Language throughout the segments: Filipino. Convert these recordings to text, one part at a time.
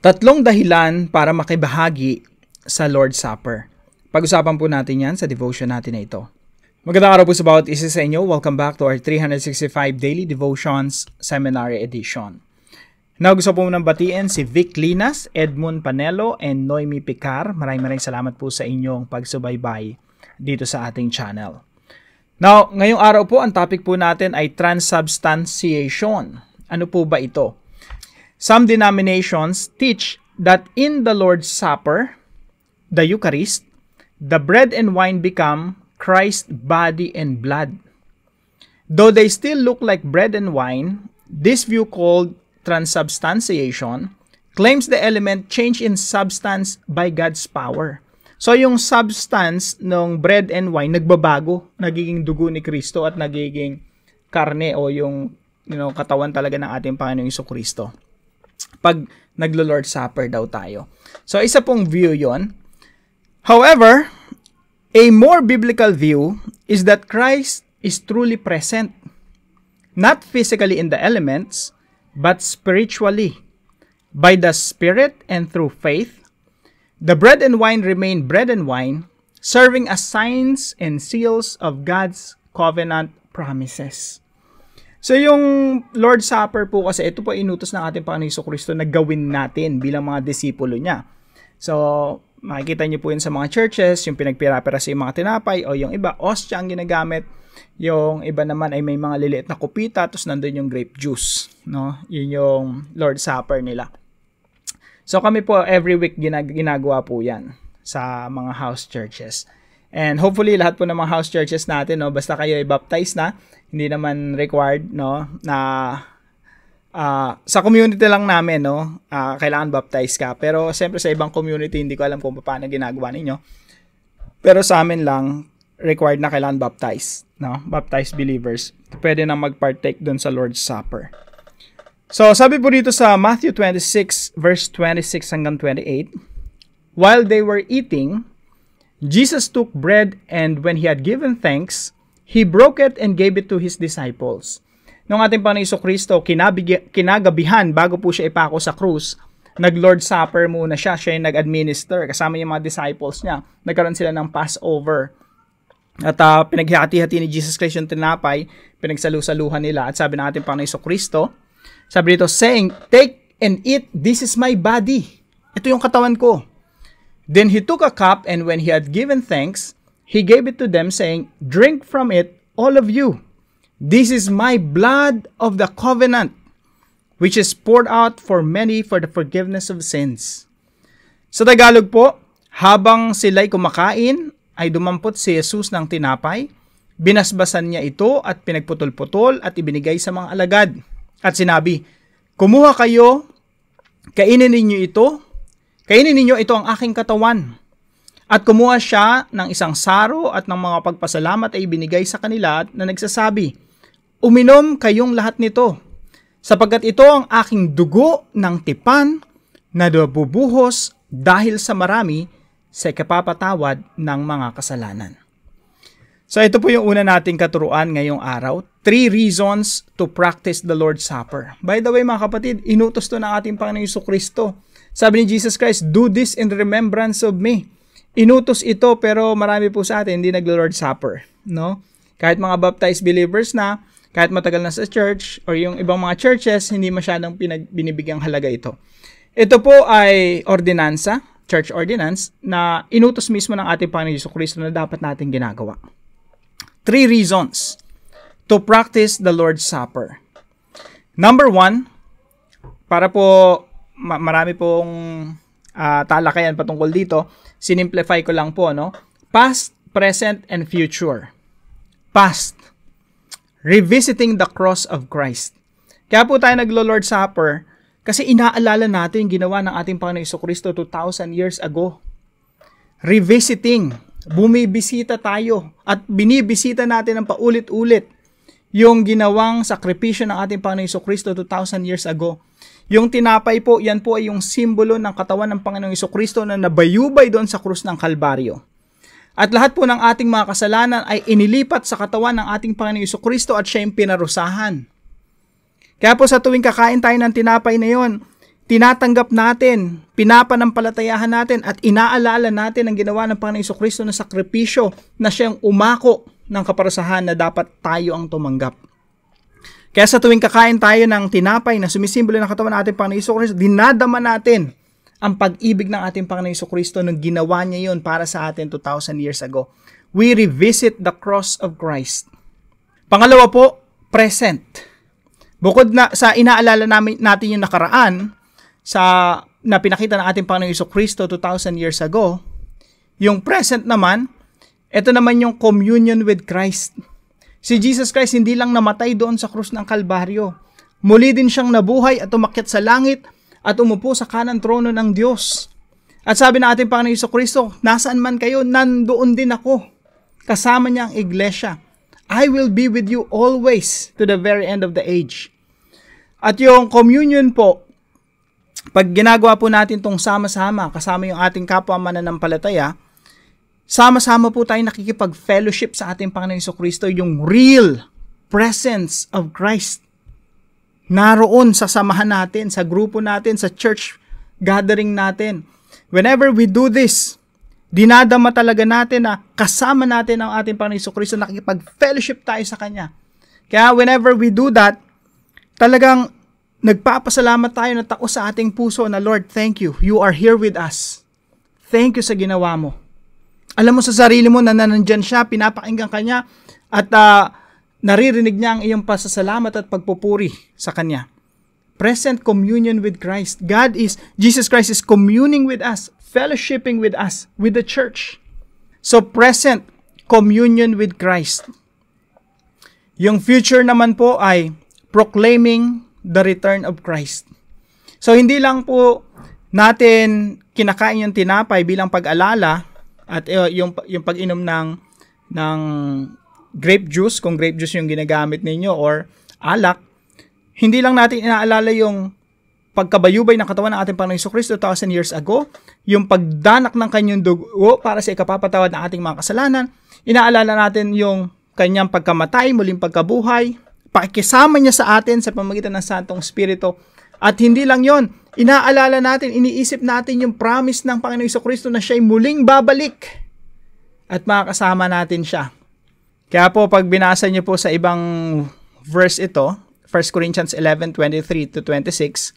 Tatlong dahilan para makibahagi sa Lord's Supper. Pag-usapan po natin yan sa devotion natin na ito. Magandang araw po sa bawat isa sa inyo. Welcome back to our 365 Daily Devotions Seminary Edition. Now, gusto po munang batiin si Vic Linas, Edmund Panelo, and Noemi Picar. Maraming salamat po sa inyong pagsubaybay dito sa ating channel. Now, ngayong araw po, ang topic po natin ay transubstantiation. Ano po ba ito? Some denominations teach that in the Lord's Supper, the Eucharist, the bread and wine become Christ's body and blood. Though they still look like bread and wine, this view called transubstantiation claims the element change in substance by God's power. So yung substance ng bread and wine nagbabago, nagiging dugo ni Kristo at nagiging karne o yung katawan talaga ng ating Panginoong Jesucristo. Pag naglo-Lord's Supper daw tayo. So isa pong view yon. However, a more biblical view is that Christ is truly present, not physically in the elements, but spiritually. By the Spirit and through faith, the bread and wine remain bread and wine, serving as signs and seals of God's covenant promises. So yung Lord's Supper po kasi ito po inutos ng ating Panginoong Jesucristo na gawin natin bilang mga disipulo niya. So makikita niyo po yun sa mga churches, yung pinagpira-pira sa mga tinapay o yung iba, ostya ang ginagamit. Yung iba naman ay may mga liliit na kupita tapos nandun yung grape juice. No? Yun yung Lord's Supper nila. So kami po every week ginagawa po yan sa mga house churches. And hopefully lahat po ng mga house churches natin, no, basta kayo ay baptized na, hindi naman required, no, na sa community lang namin, no, kailangan baptized ka. Pero siyempre sa ibang community, hindi ko alam kung paano ginagawa ninyo. Pero sa amin lang, required na kailangan baptized, no, baptized believers. Pwede na mag-partake dun sa Lord's Supper. So sabi po dito sa Matthew 26 verse 26 hanggang 28, while they were eating, Jesus took bread, and when he had given thanks, he broke it and gave it to his disciples. Nung ating Panginoon Jesucristo, kinagabihan bago po siya ipako sa krus, nag-Lord's Supper muna siya yung nag-administer, kasama yung mga disciples niya. Nagkaroon sila ng Passover. At pinaghati-hati ni Jesus Christ yung tinapay, pinagsalu-saluhan nila. At sabi ng ating Panginoon Jesucristo, sabi dito, saying, "Take and eat, this is my body." Ito yung katawan ko. Then he took a cup, and when he had given thanks, he gave it to them, saying, "Drink from it, all of you. This is my blood of the covenant, which is poured out for many for the forgiveness of sins." Sa Tagalog po, habang sila'y kumakain, ay dumampot si Jesus ng tinapay, binasbasan niya ito at pinagputol-putol at ibinigay sa mga alagad. At sinabi, "Kumuha kayo, kainin ninyo ito. Kainin ninyo, ito ang aking katawan." At kumuha siya ng isang saro at ng mga pagpasalamat ay ibinigay sa kanila na nagsasabi, "Uminom kayong lahat nito, sapagkat ito ang aking dugo ng tipan na nabubuhos dahil sa marami sa ikapapatawad ng mga kasalanan." So ito po yung una nating katuruan ngayong araw. 3 reasons to practice the Lord's Supper. By the way mga kapatid, inutos to ng ating Panginoong Jesucristo. Sabi ni Jesus Christ, "Do this in remembrance of me." Inutos ito pero marami po sa atin hindi naglo-Lord's Supper, no? Kahit mga baptized believers na, kahit matagal na sa church or yung ibang mga churches, hindi masyadong binibigyang halaga ito. Ito po ay ordinansa, church ordinance, na inutos mismo ng ating Panginoon Jesucristo na dapat natin ginagawa. 3 reasons to practice the Lord's Supper. Number 1, para po marami pong talakayan patungkol dito, sinimplify ko lang po, no? Past, present, and future. Past, revisiting the cross of Christ. Kaya po tayo naglo-Lord's Supper kasi inaalala natin yung ginawa ng ating Panginoong Jesucristo 2,000 years ago. Revisiting, bumibisita tayo at binibisita natin ng paulit-ulit yung ginawang sakripisyo ng ating Panginoong Jesucristo 2,000 years ago. Yung tinapay po, yan po ay yung simbolo ng katawan ng Panginoong Jesucristo na nabayubay doon sa krus ng Kalbaryo. At lahat po ng ating mga kasalanan ay inilipat sa katawan ng ating Panginoong Jesucristo at siya yung pinarusahan. Kaya po sa tuwing kakain tayo ng tinapay na yon, tinatanggap natin, pinapanampalatayahan natin at inaalala natin ang ginawa ng Panginoong Jesucristo na sakripisyo na siyang umako ng kaparusahan na dapat tayo ang tumanggap. Kaya sa tuwing kakain tayo ng tinapay na sumisimbolo ng katawan ng ating Panginoong Jesucristo, dinadama natin ang pag-ibig ng ating Panginoong Jesucristo nung ginawa niya yun para sa atin 2,000 years ago. We revisit the cross of Christ. Pangalawa po, present. Bukod na sa inaalala natin yung nakaraan, na pinakita ng ating Panginoong Jesucristo 2,000 years ago, yung present naman, ito naman yung communion with Christ. Si Jesus Christ hindi lang namatay doon sa krus ng Kalbaryo. Muli din siyang nabuhay at umakyat sa langit at umupo sa kanang trono ng Diyos. At sabi ng ating Panginoong Jesucristo, nasaan man kayo, nandoon din ako. Kasama niya ang iglesia. I will be with you always to the very end of the age. At yung communion po, pag ginagawa po natin itong sama-sama, kasama yung ating kapwa mananampalataya, sama-sama po tayo nakikipag-fellowship sa ating Panginoong Jesucristo, yung real presence of Christ. Naroon sa samahan natin, sa grupo natin, sa church gathering natin. Whenever we do this, dinadama talaga natin na kasama natin ang ating Panginoong Jesucristo, nakikipag-fellowship tayo sa Kanya. Kaya whenever we do that, talagang nagpapasalamat tayo na tao sa ating puso na, Lord, thank you. You are here with us. Thank you sa ginawa mo. Alam mo sa sarili mo na nandyan siya, pinapakinggan ka niya, at naririnig niya ang iyong pasasalamat at pagpupuri sa Kanya. Present communion with Christ. Jesus Christ is communing with us, fellowshipping with us, with the church. So present communion with Christ. Yung future naman po ay proclaiming the return of Christ. So hindi lang po natin kinakain yung tinapay bilang pag-alala at yung pag-inom ng grape juice, kung grape juice yung ginagamit ninyo, or alak. Hindi lang natin inaalala yung pagkabayubay ng katawan ng ating Panginoong Jesucristo 2,000 years ago, yung pagdanak ng kanyang dugo para sa ikapapatawad ng ating mga kasalanan. Inaalala natin yung kanyang pagkamatay, muling pagkabuhay, pakikisama niya sa atin sa pamamagitan ng Santong Espiritu. At hindi lang yon, inaalala natin, iniisip natin yung promise ng Panginoong Jesucristo na siya'y muling babalik at makakasama natin siya. Kaya po pag binasa niyo po sa ibang verse ito, 1 Corinthians 11:23-26,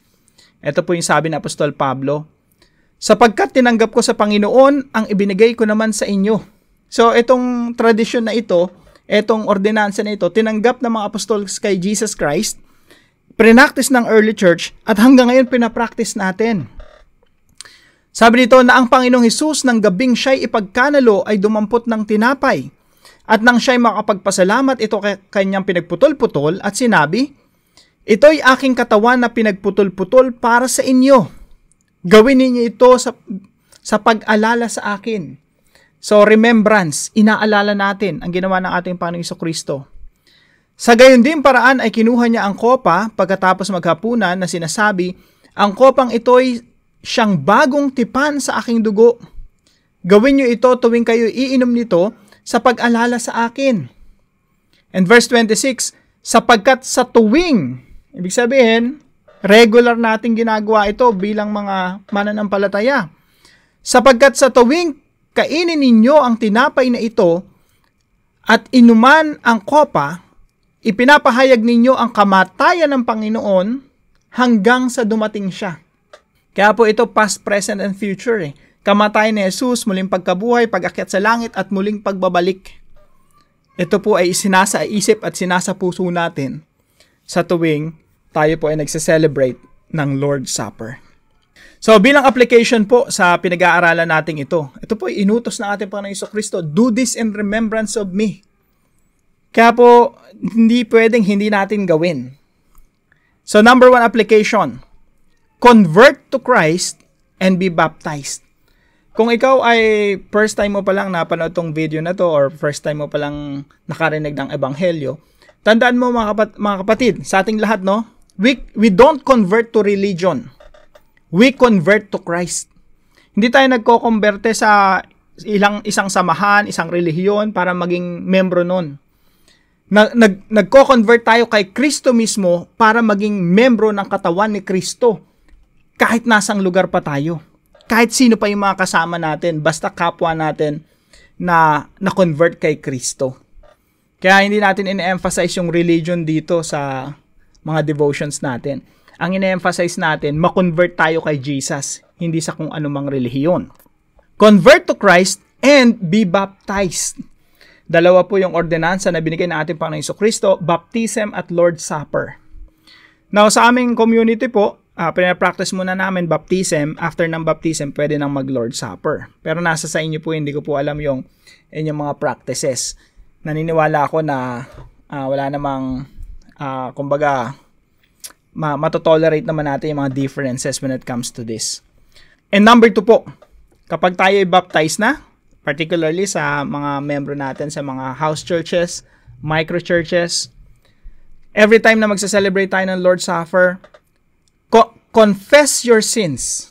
ito po yung sabi ng Apostol Pablo, sapagkat tinanggap ko sa Panginoon ang ibinigay ko naman sa inyo. So itong tradisyon na ito, etong ordinansa na ito, tinanggap ng mga apostles kay Jesus Christ, prinactice ng early church, at hanggang ngayon pinapractice natin. Sabi nito na ang Panginoong Hesus ng gabing siya'y ipagkanalo ay dumampot ng tinapay, at nang siya'y makapagpasalamat ito kanyang pinagputol-putol at sinabi, ito'y aking katawan na pinagputol-putol para sa inyo. Gawin ninyo ito sa pag-alala sa akin. So, remembrance, inaalala natin ang ginawa ng ating Panginoong Jesucristo. Sa gayon din paraan ay kinuha niya ang kopa pagkatapos maghapunan na sinasabi, ang kopang ito'y siyang bagong tipan sa aking dugo. Gawin niyo ito tuwing kayo iinom nito sa pag-alala sa akin. And verse 26, sapagkat sa tuwing, ibig sabihin, regular nating ginagawa ito bilang mga mananampalataya. Sapagkat sa tuwing kainin ninyo ang tinapay na ito at inuman ang kopa, ipinapahayag ninyo ang kamatayan ng Panginoon hanggang sa dumating siya. Kaya po ito past, present, and future. Kamatayan ni Jesus, muling pagkabuhay, pag-akyat sa langit, at muling pagbabalik. Ito po ay sinasa-isip at sinasa-puso natin sa tuwing tayo po ay nagse-celebrate ng Lord's Supper. So, bilang application po sa pinag-aaralan natin ito po ay inutos ng ating Panginoong Jesucristo, do this in remembrance of me. Kaya po, hindi pwedeng hindi natin gawin. So, number 1 application, convert to Christ and be baptized. Kung ikaw ay first time mo palang napanood tong video na to or first time mo palang nakarinig ng Ebanghelyo, tandaan mo mga kapatid, sa ating lahat, no? We don't convert to religion. We convert to Christ. Hindi tayo nagko-converte sa isang samahan, isang relihiyon para maging membro nun. Nagko-convert tayo kay Kristo mismo para maging membro ng katawan ni Kristo. kahit nasang lugar pa tayo. Kahit sino pa yung mga kasama natin, basta kapwa natin na na-convert kay Kristo. Kaya hindi natin ine-emphasize yung religion dito sa mga devotions natin. Ang ine-emphasize natin, ma-convert tayo kay Jesus, hindi sa kung anumang relihiyon. Convert to Christ and be baptized. Dalawa po yung ordinansa na binigay ng ating Panginoong Jesucristo, baptism at Lord's Supper. Now, sa aming community po, pinapractice muna namin baptism. After ng baptism, pwede nang mag-Lord's Supper. Pero nasa sa inyo po, hindi ko po alam yung inyong mga practices. Naniniwala ako na wala namang, kumbaga, matotolerate naman natin yung mga differences when it comes to this. And number 2 po, kapag tayo i-baptize na, particularly sa mga membro natin sa mga house churches, micro churches, every time na magsa-celebrate tayo ng Lord's Supper, confess your sins.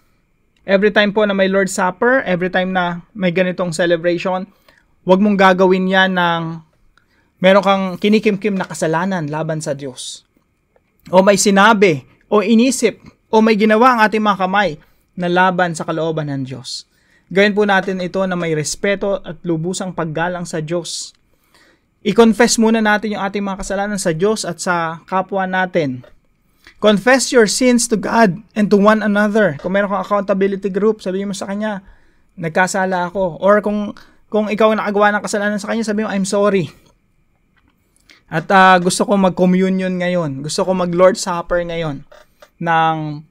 Every time po na may Lord's Supper, every time na may ganitong celebration, huwag mong gagawin yan ng meron kang kinikimkim na kasalanan laban sa Diyos. O may sinabi, o inisip, o may ginawa ang ating mga kamay na laban sa kalooban ng Diyos. Gawin po natin ito na may respeto at lubusang paggalang sa Diyos. I-confess muna natin yung ating mga kasalanan sa Diyos at sa kapwa natin. Confess your sins to God and to one another. Kung meron kang accountability group, sabihin mo sa Kanya, nagkasala ako. Or kung ikaw nakagawa ng kasalanan sa Kanya, sabihin mo, I'm sorry. At gusto ko mag-communion ngayon. Gusto ko mag-Lord's Supper ngayon nang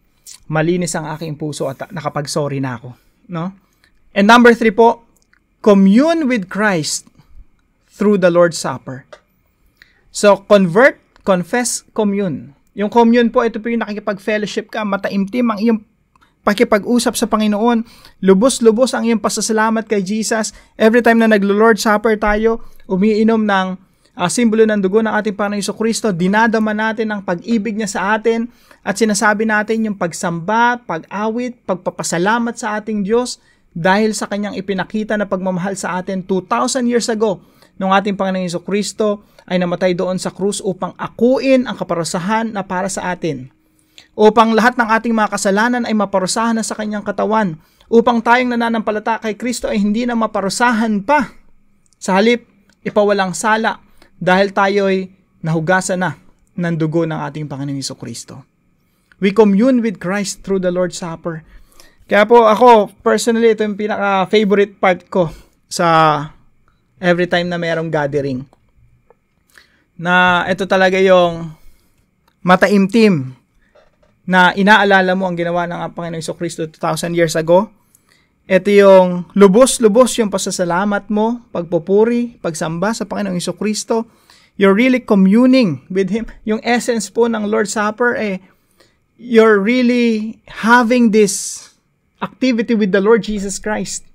malinis ang aking puso at nakapag-sorry na ako. No? And number 3 po, commune with Christ through the Lord's Supper. So, convert, confess, commune. Yung commune po, ito po yung nakikipag-fellowship ka, mataimtim ang iyong pakipag-usap sa Panginoon, lubos-lubos ang iyong pasasalamat kay Jesus. Every time na naglo-Lord's Supper tayo, umiinom ng simbolo ng dugo ng ating Panginoong Jesucristo, dinadama natin ang pag-ibig niya sa atin at sinasabi natin yung pagsamba, pag-awit, pagpapasalamat sa ating Diyos dahil sa kanyang ipinakita na pagmamahal sa atin 2,000 years ago nung ating Panginoong Jesucristo ay namatay doon sa krus upang akuin ang kaparusahan na para sa atin. Upang lahat ng ating mga kasalanan ay maparusahan na sa kanyang katawan. Upang tayong nananampalata kay Kristo ay hindi na maparusahan pa. Sa halip, ipawalang sala dahil tayo'y nahugasan na ng dugo ng ating Panginoong Jesucristo. We commune with Christ through the Lord's Supper. Kaya po ako, personally, ito yung pinaka-favorite part ko sa every time na mayroong gathering. Na ito talaga yung mataimtim na inaalala mo ang ginawa ng Panginoong Jesucristo 2,000 years ago. Ito yung lubos-lubos yung pasasalamat mo, pagpupuri, pagsamba sa Panginoong Jesucristo. You're really communing with Him. Yung essence po ng Lord's Supper, you're really having this activity with the Lord Jesus Christ.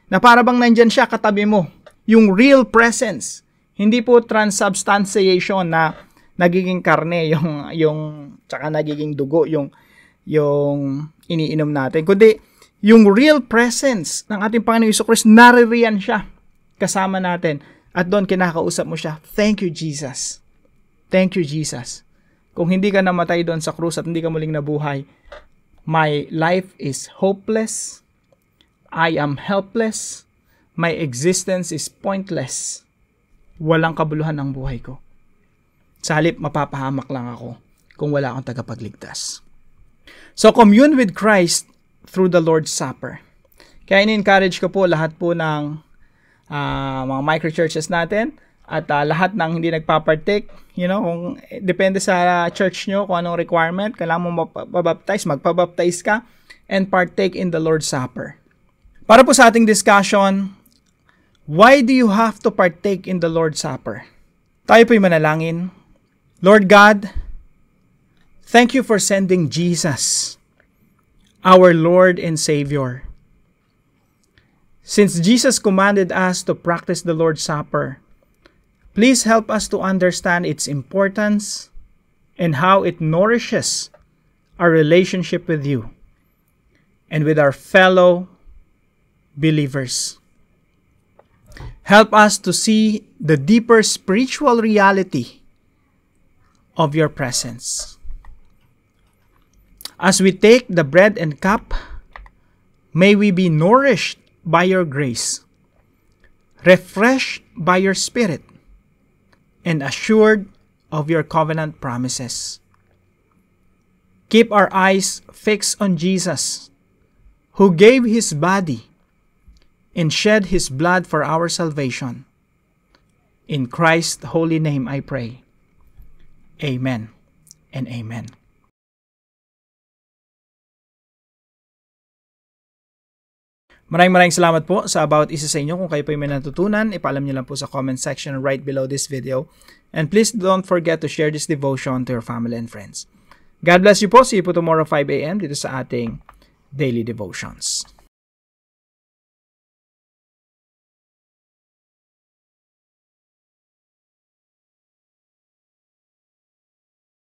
Na para bang nandyan siya katabi mo. Yung real presence. Hindi po transubstantiation na nagiging karne, yung tsaka nagiging dugo, yung iniinom natin. Kundi, yung real presence ng ating Panginoong Jesucristo, naririyan siya kasama natin. At doon kinakausap mo siya, thank you, Jesus. Thank you, Jesus. Kung hindi ka namatay doon sa krus at hindi ka muling nabuhay, my life is hopeless. I am helpless. My existence is pointless. Walang kabuluhan ang buhay ko. Sa halip, mapapahamak lang ako kung wala akong tagapagligtas. So, commune with Christ through the Lord's Supper. Kaya in-encourage ko po lahat po ng mga micro-churches natin at lahat ng hindi nagpa-partake, kung depende sa church nyo kung anong requirement, kailangan mo magpabaptize ka and partake in the Lord's Supper. Para po sa ating discussion, why do you have to partake in the Lord's Supper? Tayo po'y manalangin. Lord God, thank you for sending Jesus, our Lord and Savior. Since Jesus commanded us to practice the Lord's Supper, please help us to understand its importance and how it nourishes our relationship with you and with our fellow believers. Help us to see the deeper spiritual reality of your presence. As we take the bread and cup, may we be nourished by your grace, refreshed by your Spirit, and assured of your covenant promises. Keep our eyes fixed on Jesus, who gave His body and shed His blood for our salvation. In Christ's holy name I pray. Amen and amen. Maraming salamat po sa bawat isa sa inyo. Kung kayo po may natutunan, ipaalam niyo lang po sa comment section right below this video. And please don't forget to share this devotion to your family and friends. God bless you po. See you po tomorrow 5 a.m. dito sa ating Daily Devotions.